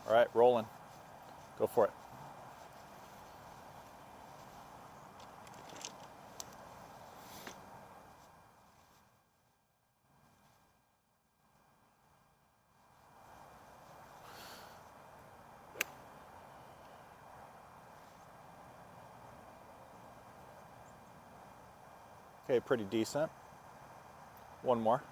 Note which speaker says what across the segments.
Speaker 1: All right, rolling. Go for it. Okay, pretty decent. One more.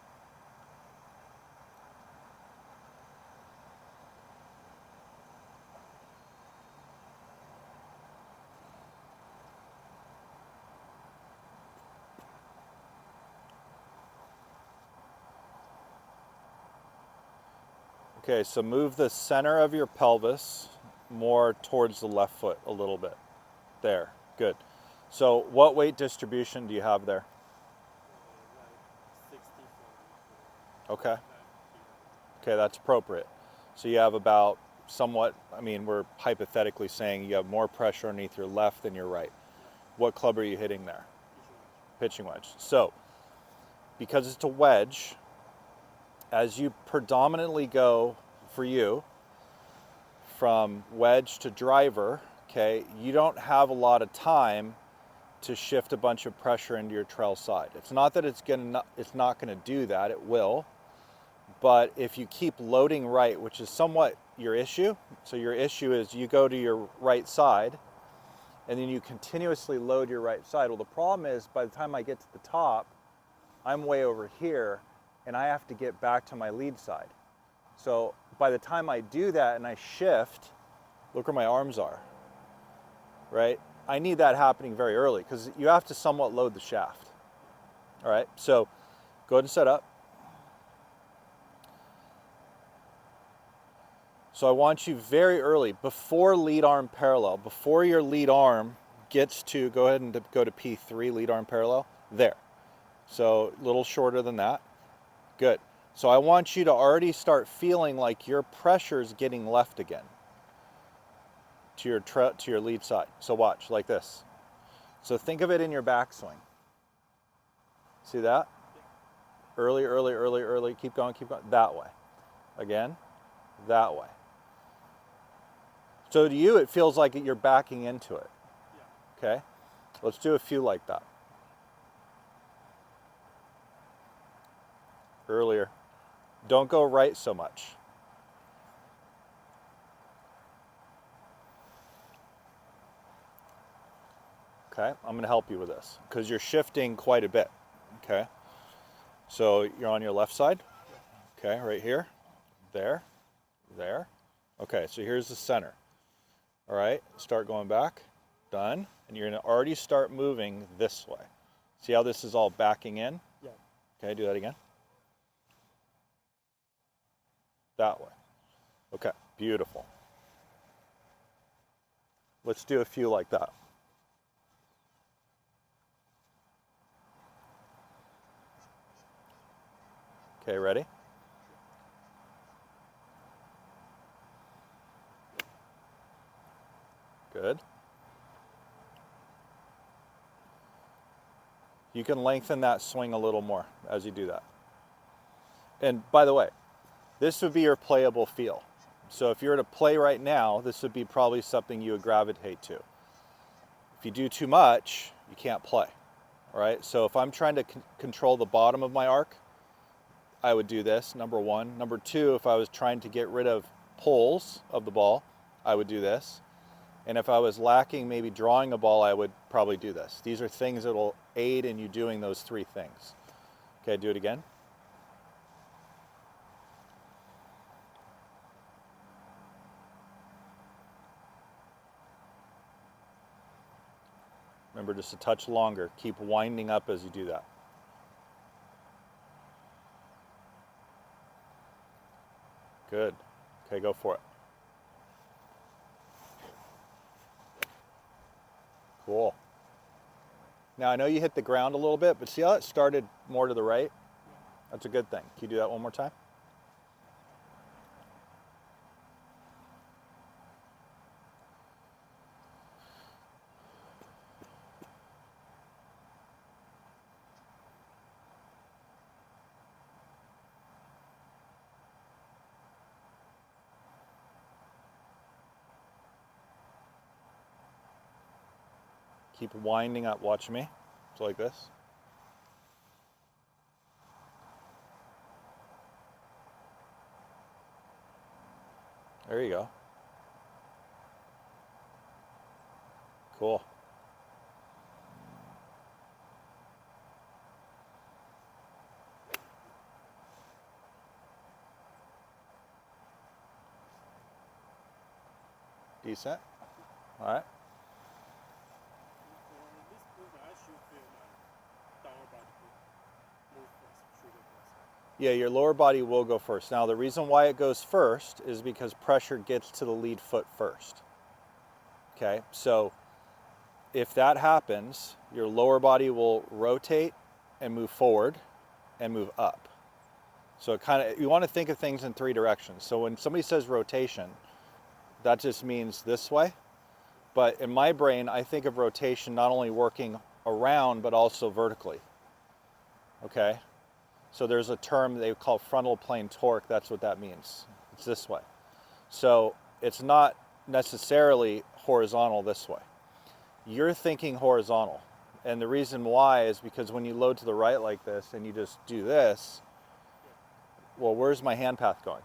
Speaker 1: Okay, so move the center of your pelvis more towards the left foot a little bit. There, good. So what weight distribution do you have there?
Speaker 2: Like 60
Speaker 1: Okay. Okay, that's appropriate. So you have about somewhat, I mean, we're hypothetically saying you have more pressure underneath your left than your right. What club are you hitting there? Pitching wedge. So, because it's a wedge, as you predominantly go for you from wedge to driver, okay, you don't have a lot of time to shift a bunch of pressure into your trail side. It's not that it's not gonna do that, it will, but if you keep loading right, which is somewhat your issue, so your issue is you go to your right side and then you continuously load your right side. Well, the problem is by the time I get to the top, I'm way over here and I have to get back to my lead side. So by the time I do that and I shift, look where my arms are, right? I need that happening very early because you have to somewhat load the shaft. All right, so go ahead and set up. So I want you very early, before lead arm parallel, before your lead arm gets to, go ahead and go to P3, lead arm parallel, there. So a little shorter than that. Good. So I want you to already start feeling like your pressure is getting left again to your lead side. So watch, like this. So think of it in your backswing. See that? Early, early, early, early, keep going, that way. Again, that way. So to you, it feels like you're backing into it. Okay? Let's do a few like that. Earlier. Don't go right so much. Okay? I'm going to help you with this because you're shifting quite a bit. Okay? So you're on your left side. Okay, right here. There. There. Okay, so here's the center. All right, start going back. Done. And you're going to already start moving this way. See how this is all backing in?
Speaker 2: Yeah.
Speaker 1: Okay, do that again. That way. Okay, beautiful. Let's do a few like that. Okay, ready? Good. You can lengthen that swing a little more as you do that. And by the way, this would be your playable feel. So if you were to play right now, this would be probably something you would gravitate to. If you do too much, you can't play. All right, so if I'm trying to control the bottom of my arc, I would do this, number one. Number two, if I was trying to get rid of pulls of the ball, I would do this. And if I was lacking maybe drawing a ball, I would probably do this. These are things that will aid in you doing those three things. Okay, do it again. Remember, just a touch longer. Keep winding up as you do that. Good. Okay, go for it. Cool. Now I know you hit the ground a little bit, but see how it started more to the right? That's a good thing. Can you do that one more time? Keep winding up. Watch me. So like this. There you go. Cool. Decent. All right. Yeah, your lower body will go first. Now, the reason why it goes first is because pressure gets to the lead foot first. Okay, so if that happens, your lower body will rotate and move forward and move up. So it kind of, you want to think of things in three directions. So when somebody says rotation, that just means this way. But in my brain, I think of rotation not only working around, but also vertically. Okay? So there's a term they call frontal plane torque. That's what that means. It's this way. So it's not necessarily horizontal this way. You're thinking horizontal. And the reason why is because when you load to the right like this and you just do this, well, where's my hand path going?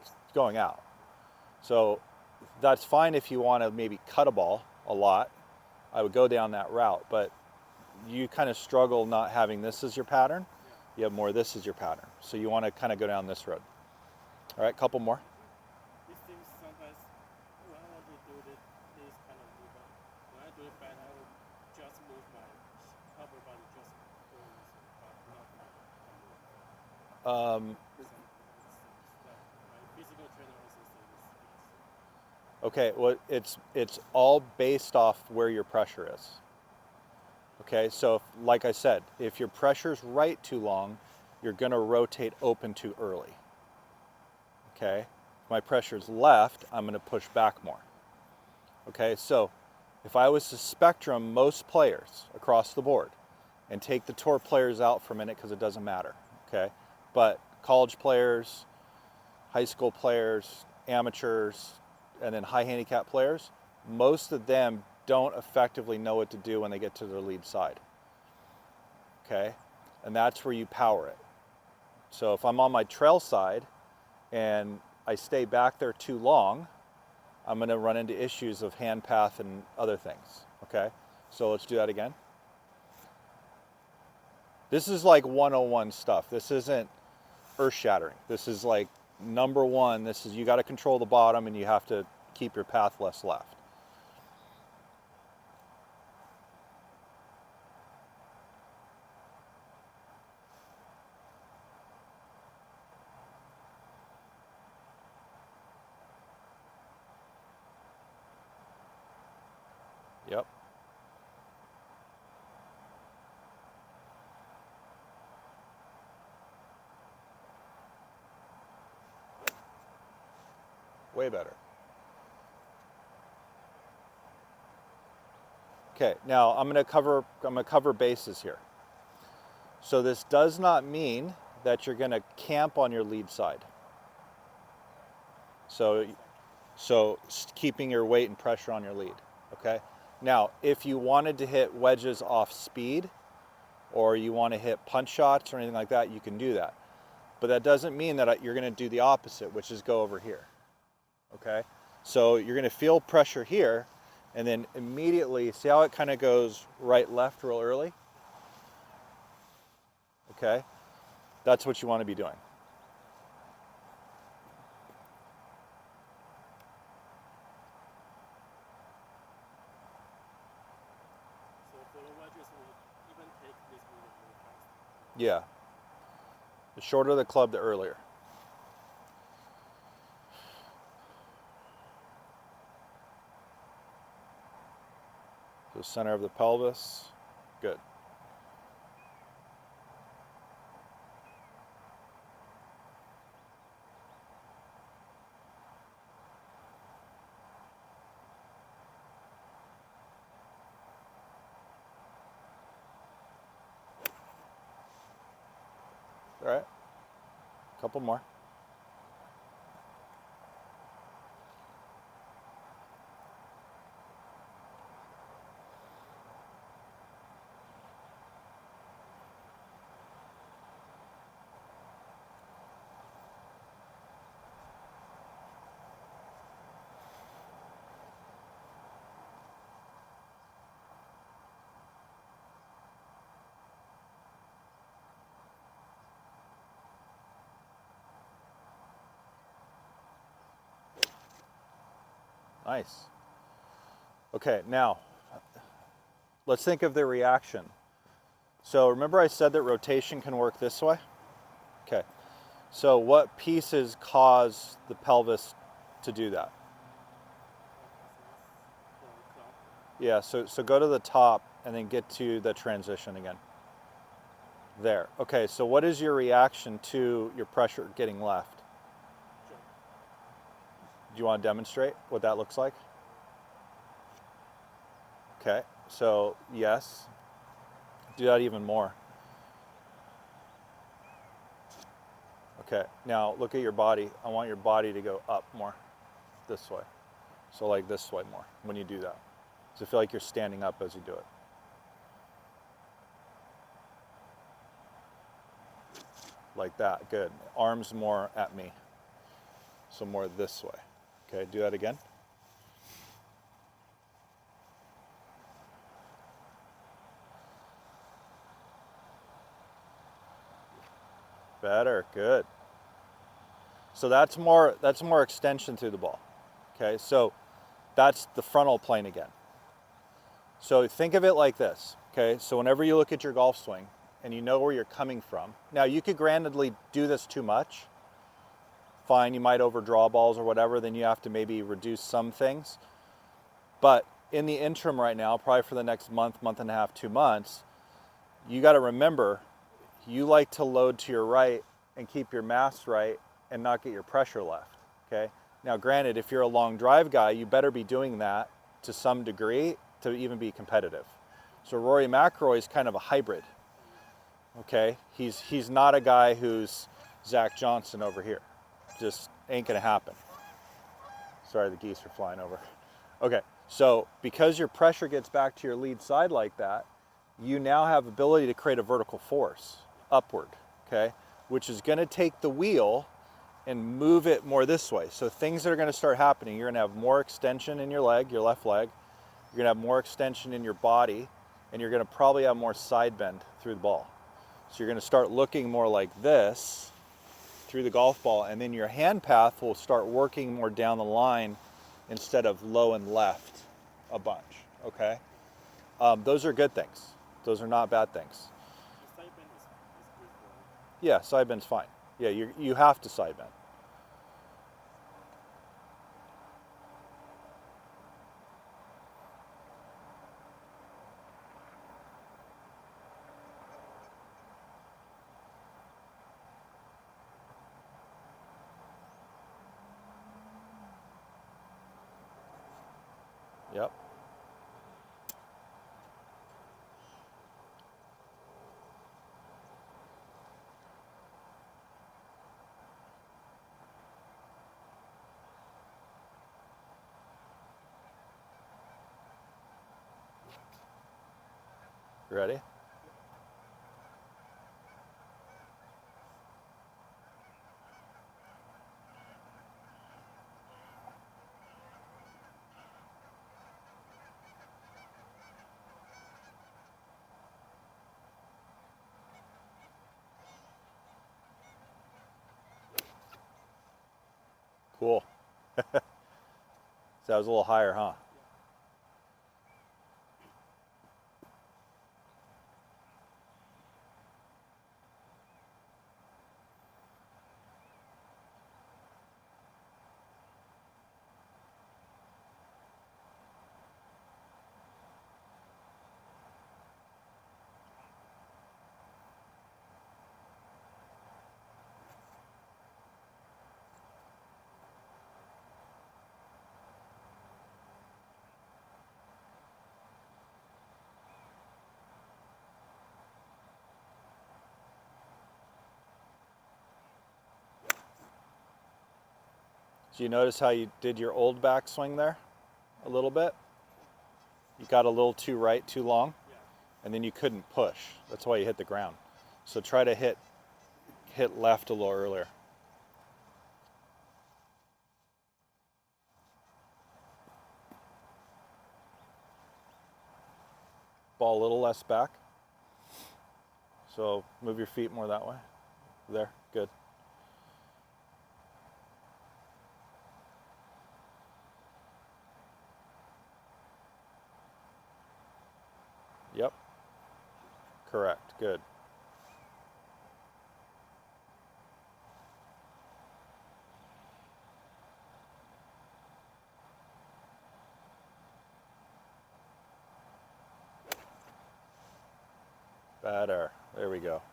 Speaker 1: It's going out. So that's fine if you want to maybe cut a ball a lot. I would go down that route, but you kind of struggle not having this as your pattern. You have more this as your pattern. So you want to kind of go down this road. All right, couple more.
Speaker 2: It seems sometimes when I want to do this kind of movement, when I do it back, I will just move my upper body just going this way, but not my physical trainer also says this.
Speaker 1: Okay, well, it's all based off where your pressure is. Okay, so like I said, if your pressure's right too long, you're gonna rotate open too early. Okay, if my pressure's left, I'm gonna push back more. Okay, so if I was to spectrum most players across the board and take the tour players out for a minute because it doesn't matter, okay? But college players, high school players, amateurs, and then high handicap players, most of them don't effectively know what to do when they get to their lead side, okay? And that's where you power it. So if I'm on my trail side and I stay back there too long, I'm gonna run into issues of hand path and other things, okay? So let's do that again. This is like 101 stuff. This isn't earth shattering. This is like number one. This is, you gotta control the bottom and you have to keep your path less left. Yep. Way better. Okay, now I'm gonna cover bases here. So this does not mean that you're gonna camp on your lead side. So keeping your weight and pressure on your lead, okay? Now, if you wanted to hit wedges off speed, or you want to hit punch shots or anything like that, you can do that. But that doesn't mean that you're going to do the opposite, which is go over here, okay? So you're going to feel pressure here, and then immediately, see how it kind of goes right, left real early? Okay? That's what you want to be doing. Yeah. The shorter the club, the earlier. The center of the pelvis. Good. All right. Couple more. Nice. Okay, now let's think of the reaction. So remember I said that rotation can work this way? Okay. So what pieces cause the pelvis to do that? Yeah, so go to the top and then get to the transition again. There. Okay, so what is your reaction to your pressure getting left? Do you want to demonstrate what that looks like? Okay, so yes. Do that even more. Okay, now look at your body. I want your body to go up more, this way. So like this way more when you do that. So feel like you're standing up as you do it. Like that, good. Arms more at me. So more this way. Okay, do that again. Better, good. So that's more extension through the ball. Okay, so that's the frontal plane again. So think of it like this. Okay, so whenever you look at your golf swing and you know where you're coming from, now you could grandly do this too much. Fine, you might overdraw balls or whatever, then you have to maybe reduce some things. But in the interim right now, probably for the next month, month and a half, 2 months, you got to remember, you like to load to your right and keep your mass right and not get your pressure left, okay? Now granted, if you're a long drive guy, you better be doing that to some degree to even be competitive. So Rory McIlroy is kind of a hybrid, okay? He's not a guy who's Zach Johnson over here. Just ain't gonna happen. Sorry, the geese are flying over. Okay, so because your pressure gets back to your lead side like that, you now have ability to create a vertical force upward, okay? Which is gonna take the wheel and move it more this way. So things that are gonna start happening, you're gonna have more extension in your leg, your left leg, you're gonna have more extension in your body, and you're gonna probably have more side bend through the ball. So you're gonna start looking more like this through the golf ball, and then your hand path will start working more down the line instead of low and left a bunch, okay? Those are good things. Those are not bad things.
Speaker 2: The side bend is good for
Speaker 1: Yeah, side bend's fine. Yeah, you have to side bend. Yep. You ready? Cool. So that was a little higher, huh? So you notice how you did your old backswing there a little bit? You got a little too right, too long, and then you couldn't push. That's why you hit the ground. So try to hit left a little earlier. Ball a little less back. So move your feet more that way. There, good. Correct. Good. Better. There we go.